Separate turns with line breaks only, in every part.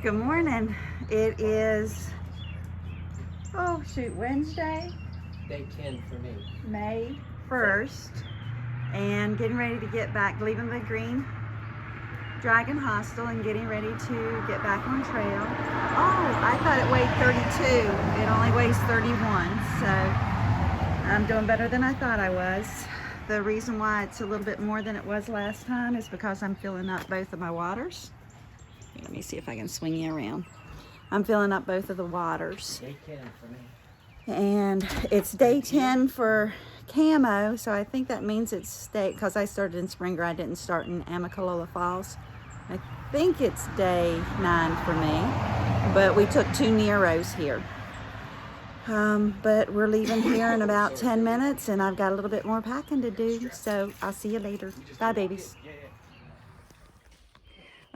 Good morning. It is, Wednesday,
Day 10 for me.
May 1st, and getting ready to get back, leaving the Green Dragon Hostel and getting ready to get back on trail. Oh, I thought it weighed 32. It only weighs 31, so I'm doing better than I thought I was. The reason why it's a little bit more than it was last time is because I'm filling up both of my waters. Let me see if I can swing you around. I'm filling up both of the waters.
Day 10 for me.
And it's day 10 for camo, so I think that means it's day, because I started in Springer, I didn't start in Amicalola Falls. I think it's day 9 for me, but we took 2 Neros here. But we're leaving here in about 10 minutes, and I've got a little bit more packing to do, so I'll see you later. Bye, babies.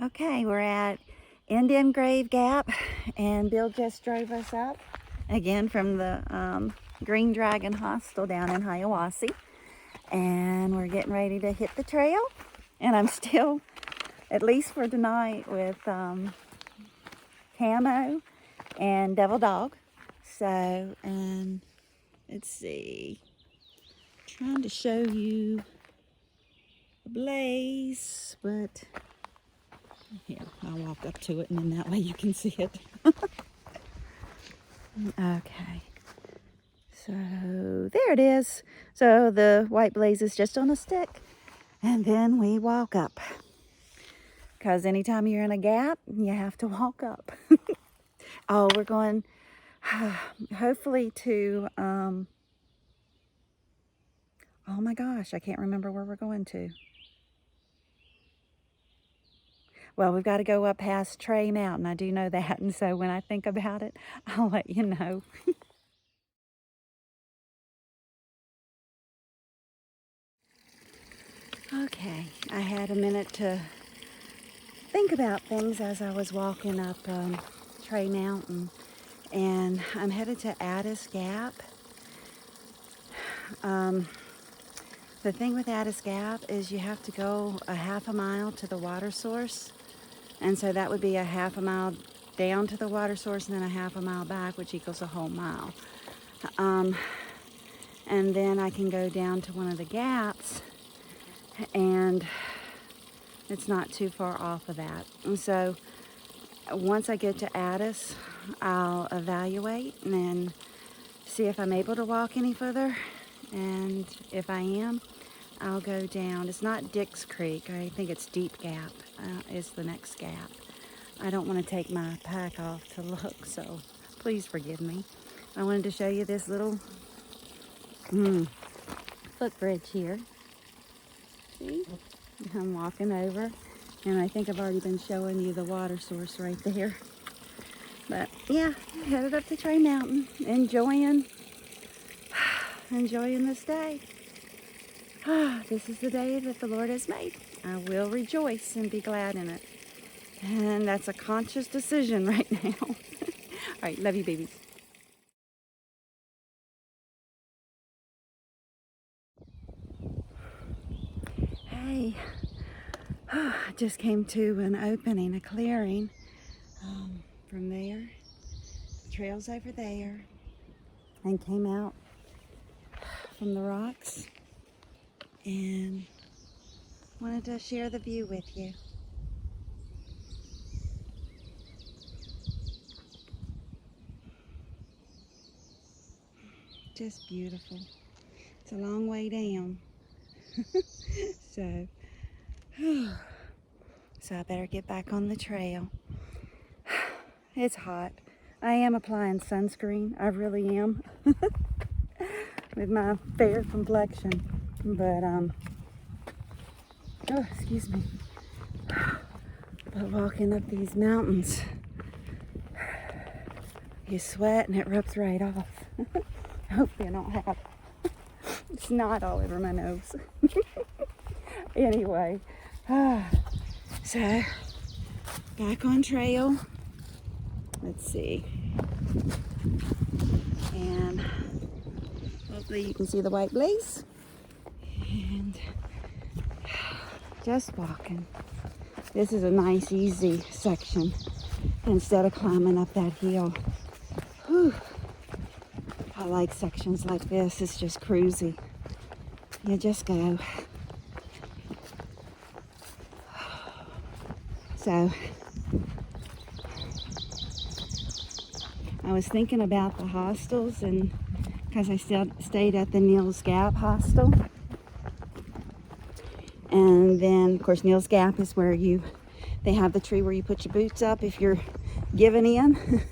Okay, we're at Indian Grave Gap, and Bill just drove us up again from the Green Dragon Hostel down in Hiawassee, and we're getting ready to hit the trail. And I'm still, at least for tonight, with camo and devil dog. So, and let's see, trying to show you the blaze, but here, I'll walk up to it and then that way you can see it. Okay, so there it is. So the white blaze is just on a stick, and then we walk up. Because anytime you're in a gap, you have to walk up. Oh, we're going hopefully to, oh my gosh, I can't remember where we're going to. Well, we've got to go up past Trey Mountain. I do know that, and so when I think about it, I'll let you know. Okay, I had a minute to think about things as I was walking up Trey Mountain, and I'm headed to Addis Gap. The thing with Addis Gap is you have to go a half a mile to the water source. And so that would be a half a mile down to the water source and then a half a mile back, which equals a whole mile. And then I can go down to one of the gaps, and it's not too far off of that. And so once I get to Addis, I'll evaluate and then see if I'm able to walk any further. And if I am, I'll go down. It's not Dick's Creek. I think it's Deep Gap is the next gap. I don't want to take my pack off to look, so please forgive me. I wanted to show you this little footbridge here. See? I'm walking over, and I think I've already been showing you the water source right there. But yeah, headed up to Trey Mountain, enjoying this day. This is the day that the Lord has made. I will rejoice and be glad in it. And that's a conscious decision right now. All right, love you, babies. Hey, I just came to an opening, a clearing from there. The trail's over there, and came out from the rocks and wanted to share the view with you. Just beautiful. It's a long way down. So I better get back on the trail. It's hot. I am applying sunscreen. I really am. With my fair complexion. But, oh, excuse me. But walking up these mountains, you sweat and it rubs right off. Hopefully I don't have snot all over my nose. Anyway, so back on trail. Let's see. And hopefully you can see the white blaze. And just walking. This is a nice, easy section. instead of climbing up that hill. Whew. I like sections like this. It's just cruisy. You just go. So I was thinking about the hostels, and because I still stayed at the Neal's Gap hostel. And then, of course, Neal's Gap is where they have the tree where you put your boots up if you're giving in.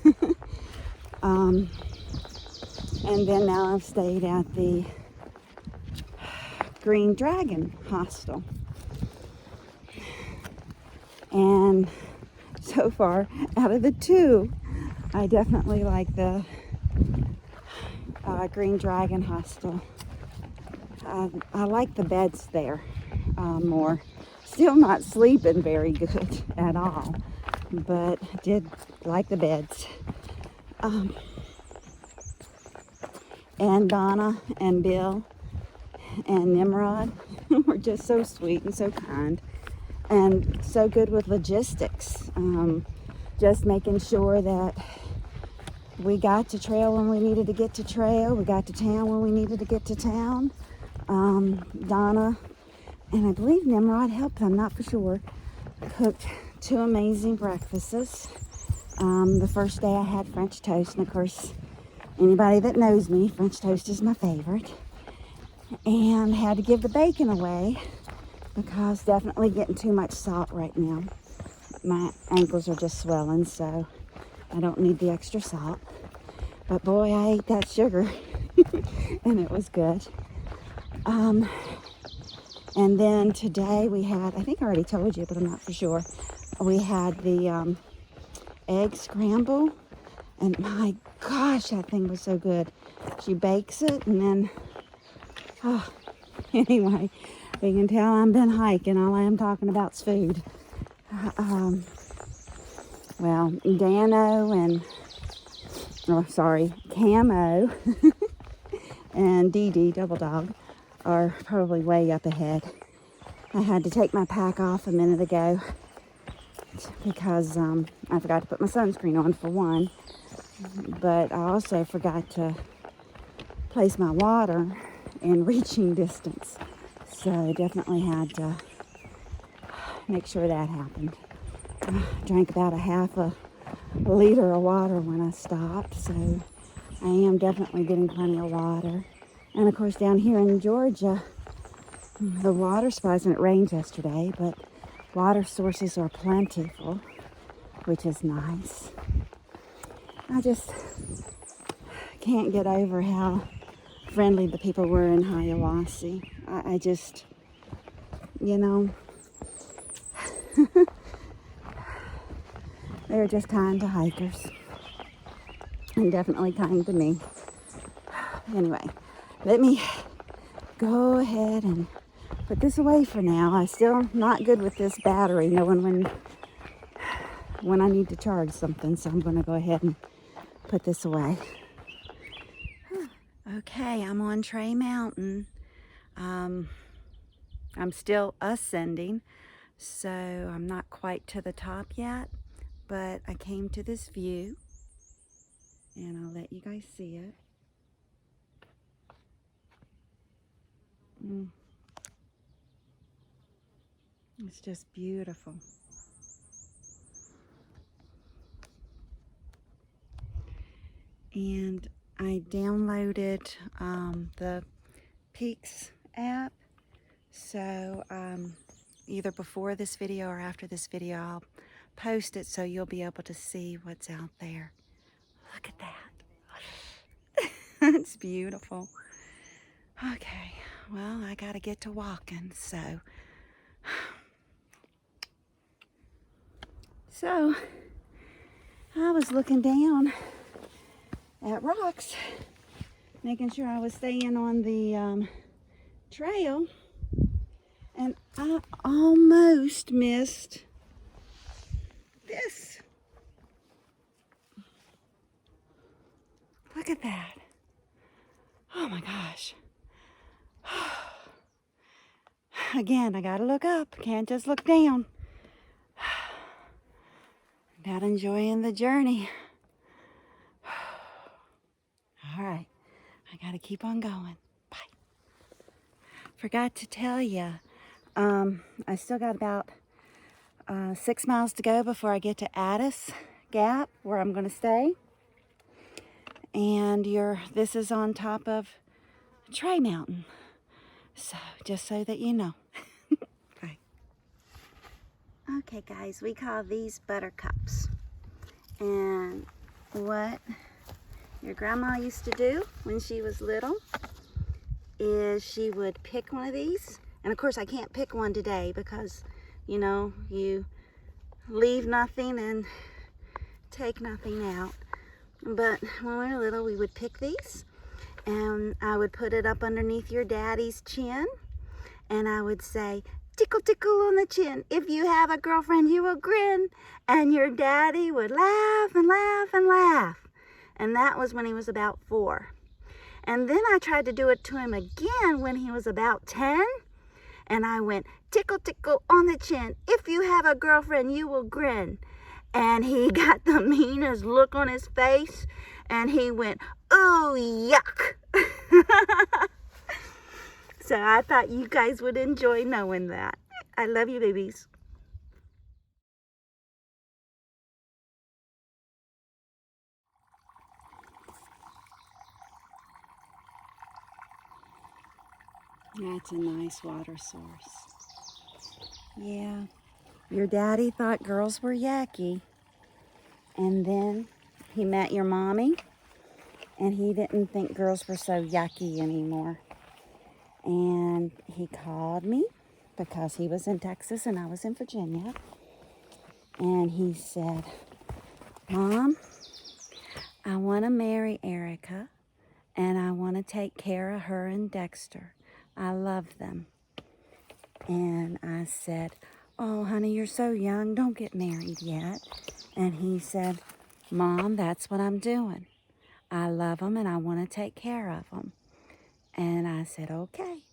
And then now I've stayed at the Green Dragon Hostel. And so far, out of the two, I definitely like the Green Dragon Hostel. I like the beds there more. Still not sleeping very good at all, but did like the beds. And Donna and Bill and Nimrod were just so sweet and so kind and so good with logistics. Just making sure that we got to trail when we needed to get to trail. We got to town when we needed to get to town. Donna and I believe Nimrod helped, I'm not for sure, cooked 2 amazing breakfasts. The first day I had French toast, and of course, anybody that knows me, French toast is my favorite. And had to give the bacon away because definitely getting too much salt right now. My ankles are just swelling, so I don't need the extra salt. But boy, I ate that sugar and it was good. And then today we had, I think I already told you, but I'm not for sure. We had the egg scramble, and my gosh, that thing was so good. She bakes it, and then, anyway, you can tell I've been hiking. All I am talking about is food. Well, Dano and, Camo and Dee Dee, Double Dog, are probably way up ahead. I had to take my pack off a minute ago because I forgot to put my sunscreen on for one, but I also forgot to place my water in reaching distance, so I definitely had to make sure that happened. I drank about a half a liter of water when I stopped, so I am definitely getting plenty of water. And of course down here in Georgia, the water supplies, and it rained yesterday, but water sources are plentiful, which is nice. I just can't get over how friendly the people were in Hiawassee. I just, they're just kind to hikers, and definitely kind to me. Anyway, let me go ahead and put this away for now. I'm still not good with this battery, knowing when I need to charge something, so I'm going to go ahead and put this away. Okay, I'm on Tray Mountain. I'm still ascending, so I'm not quite to the top yet, but I came to this view, and I'll let you guys see it. It's just beautiful. And I downloaded the Peaks app, so either before this video or after this video I'll post it so you'll be able to see what's out there. Look at that. It's beautiful. Okay, well, I gotta get to walking, so I was looking down at rocks, making sure I was staying on the trail, and I almost missed this. Look at that. Oh my gosh. Again, I gotta look up. Can't just look down. Not enjoying the journey. All right, I gotta keep on going. Bye. Forgot to tell you, I still got about 6 miles to go before I get to Addis Gap, where I'm gonna stay. And this is on top of Trey Mountain. So, just so that you know. Bye. Okay, guys, we call these buttercups. And what your grandma used to do when she was little is she would pick one of these. And of course, I can't pick one today because, you know, you leave nothing and take nothing out. But when we were little, we would pick these. And I would put it up underneath your daddy's chin. And I would say, tickle, tickle on the chin. If you have a girlfriend, you will grin. And your daddy would laugh and laugh and laugh. And that was when he was about 4. And then I tried to do it to him again when he was about 10. And I went, tickle, tickle on the chin. If you have a girlfriend, you will grin. And he got the meanest look on his face. And he went, ooh, yuck. So I thought you guys would enjoy knowing that. I love you, babies. That's a nice water source. Yeah. Your daddy thought girls were yucky. And then he met your mommy. And he didn't think girls were so yucky anymore. And he called me because he was in Texas and I was in Virginia. And he said, Mom, I want to marry Erica and I want to take care of her and Dexter. I love them. And I said, oh, honey, you're so young. Don't get married yet. And he said, Mom, that's what I'm doing. I love them and I want to take care of them. And I said, okay.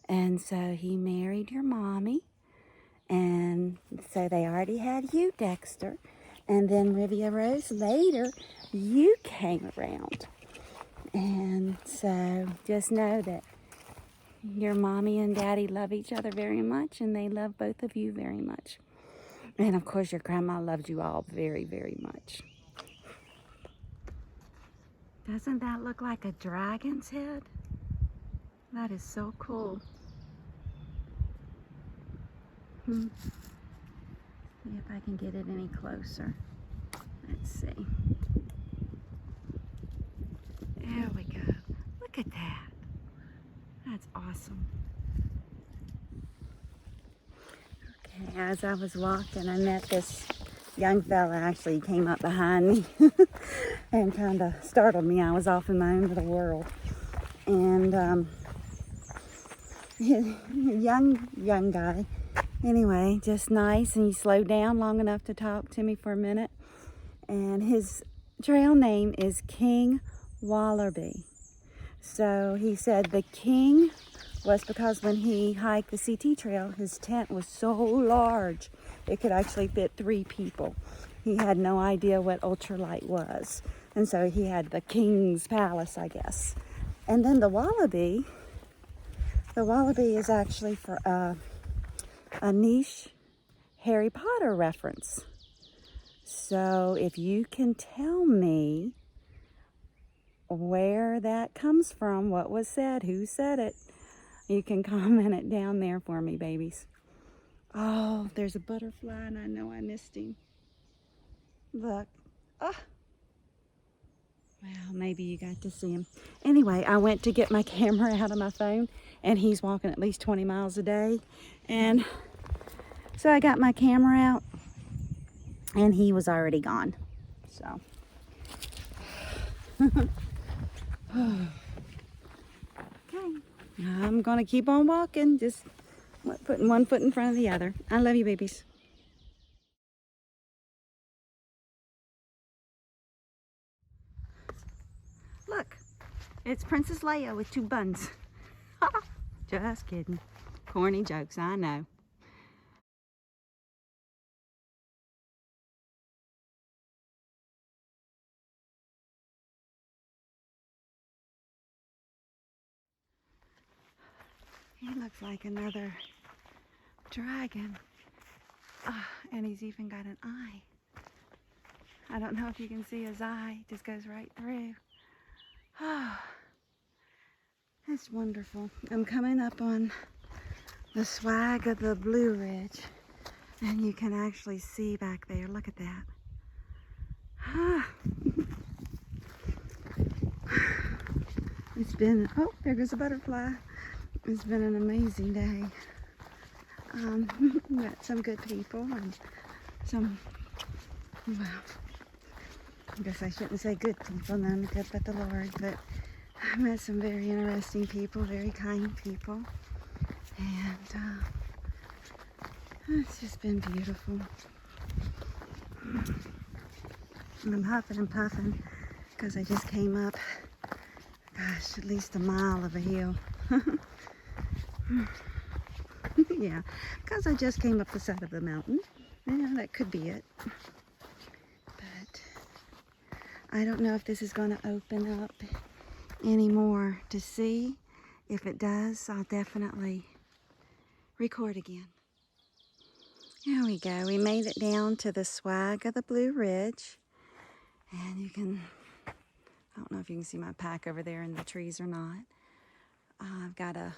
And so he married your mommy. And so they already had you, Dexter. And then Rivia Rose, later, you came around. And so just know that your mommy and daddy love each other very much. And they love both of you very much. And of course, your grandma loved you all very, very much. Doesn't that look like a dragon's head? That is so cool. See if I can get it any closer. Let's see. There we go. Look at that. That's awesome. Okay, as I was walking, I met this young fella. Actually, he came up behind me and kind of startled me. I was off in my own little world. And young guy. Anyway, just nice, and he slowed down long enough to talk to me for a minute. And his trail name is King Wallaby. So he said the king was because when he hiked the CT trail, his tent was so large it could actually fit 3 people. He had no idea what ultralight was. And so he had the king's palace, I guess. And then the wallaby is actually for a niche Harry Potter reference. So if you can tell me where that comes from, what was said, who said it, you can comment it down there for me, babies. Oh, there's a butterfly and I know I missed him. Look. Oh. Well, maybe you got to see him. Anyway, I went to get my camera out of my phone and he's walking at least 20 miles a day. And so I got my camera out and he was already gone. So. Okay. I'm going to keep on walking, just putting one foot in front of the other. I love you, babies. Look, it's Princess Leia with 2 buns. Just kidding. Corny jokes, I know. He looks like another dragon. And he's even got an eye. I don't know if you can see his eye. It just goes right through. That's wonderful. I'm coming up on the swag of the Blue Ridge. And you can actually see back there. Look at that. It's been, oh, there goes a butterfly. It's been an amazing day. Met some good people and some, well, I guess I shouldn't say good people, none good but the Lord, but I met some very interesting people, very kind people, and it's just been beautiful. And I'm huffing and puffing because I just came up, gosh, at least a mile of a hill. Yeah, because I just came up the side of the mountain. Yeah, that could be it. But I don't know if this is going to open up anymore to see. If it does, I'll definitely record again. There we go. We made it down to the swag of the Blue Ridge. And you can, I don't know if you can see my pack over there in the trees or not. I've got to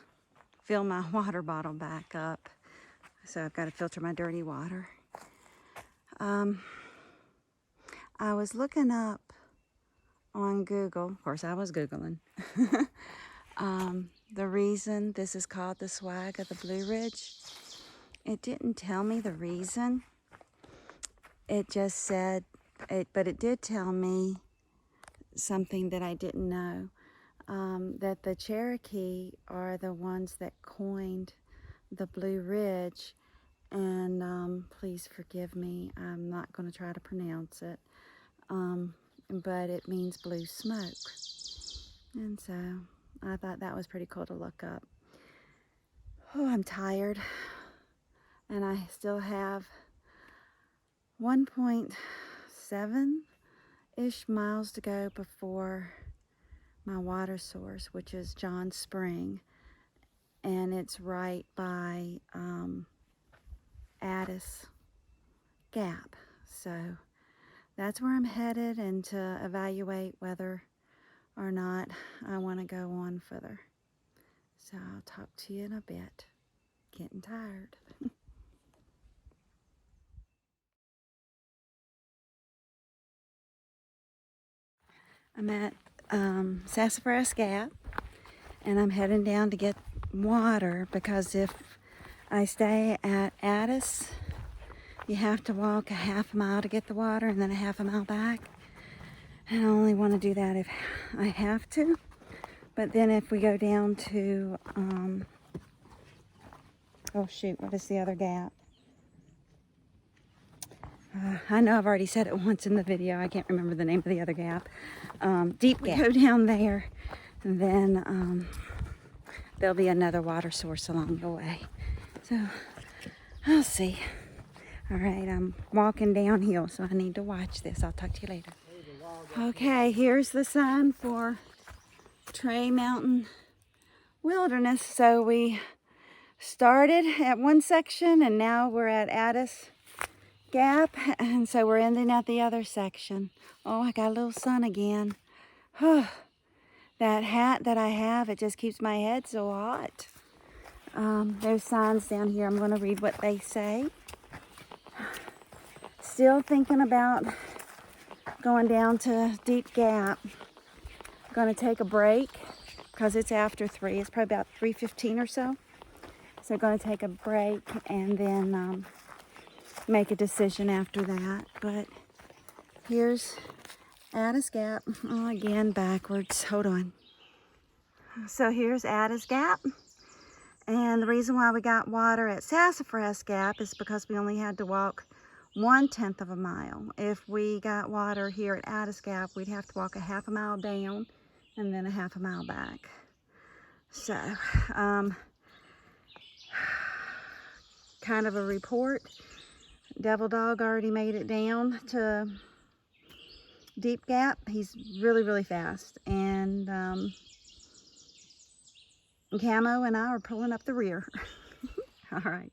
fill my water bottle back up. So I've got to filter my dirty water. I was looking up on Google, of course I was Googling, the reason this is called the swag of the Blue Ridge. It didn't tell me the reason. It just said, but it did tell me something that I didn't know. That the Cherokee are the ones that coined the Blue Ridge, and please forgive me, I'm not going to try to pronounce it, but it means blue smoke, and so I thought that was pretty cool to look up. Oh, I'm tired, and I still have 1.7-ish miles to go before my water source, which is John Spring, and it's right by Addis Gap. So that's where I'm headed, and to evaluate whether or not I want to go on further. So I'll talk to you in a bit. Getting tired. I'm at Sassafras Gap, and I'm heading down to get water, because if I stay at Addis, you have to walk a half mile to get the water and then a half a mile back. And I only want to do that if I have to. But then if we go down to, oh shoot, what is the other gap? I know I've already said it once in the video. I can't remember the name of the other gap. Deep Gap. We go down there, and then there'll be another water source along the way. So I'll see. All right, I'm walking downhill, so I need to watch this. I'll talk to you later. Okay, here's the sign for Tray Mountain Wilderness. So we started at one section, and now we're at Addis Gap, and so we're ending at the other section. Oh, I got a little sun again. That hat that I have, it just keeps my head so hot. There's signs down here. I'm going to read what they say. Still thinking about going down to Deep Gap. I'm going to take a break because it's after 3. It's probably about 3:15 or so. So I'm going to take a break and then make a decision after that. But here's Addis Gap. Oh, again, backwards. Hold on. So here's Addis Gap. And the reason why we got water at Sassafras Gap is because we only had to walk 1/10 of a mile. If we got water here at Addis Gap, we'd have to walk a half a mile down and then a half a mile back. So, kind of a report. Devil Dog already made it down to Deep Gap. He's really, really fast. And Camo and I are pulling up the rear. All right.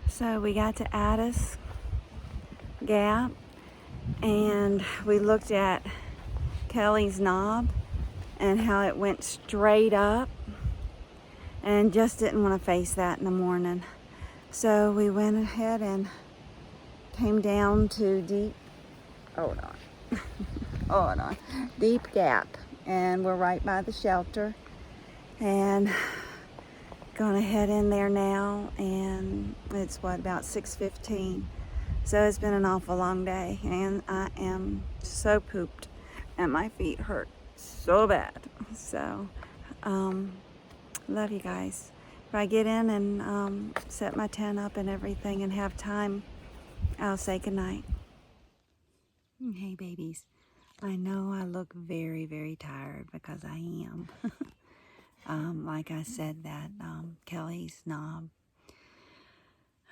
So we got to Addis Gap and we looked at Kelly's knob and how it went straight up, and just didn't want to face that in the morning. So we went ahead and came down to Deep Gap, and we're right by the shelter, and gonna head in there now, and it's about 6:15. So it's been an awful long day, and I am so pooped and my feet hurt so bad. So love you guys. If I get in and set my tent up and everything and have time, I'll say goodnight. Hey babies, I know I look very, very tired because I am. Like I said, that Kelly's knob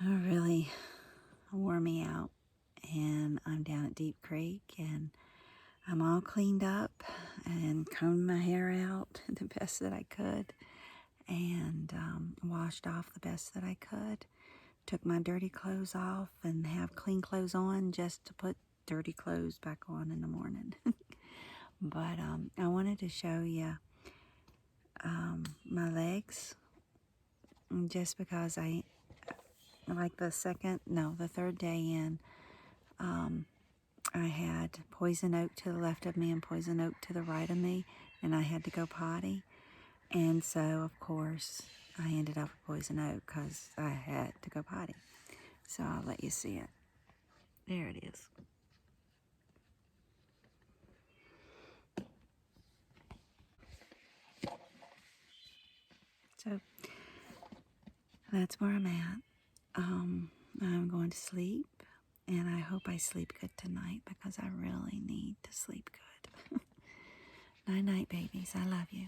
really wore me out, and I'm down at Deep Creek and I'm all cleaned up and combed my hair out the best that I could, and washed off the best that I could. Took my dirty clothes off and have clean clothes on just to put dirty clothes back on in the morning. But I wanted to show you my legs, just because I like the third day in, I had poison oak to the left of me and poison oak to the right of me, and I had to go potty. And so, of course, I ended up with poison oak because I had to go potty. So I'll let you see it. There it is. So that's where I'm at. I'm going to sleep, and I hope I sleep good tonight because I really need to sleep good. Night, night, babies. I love you.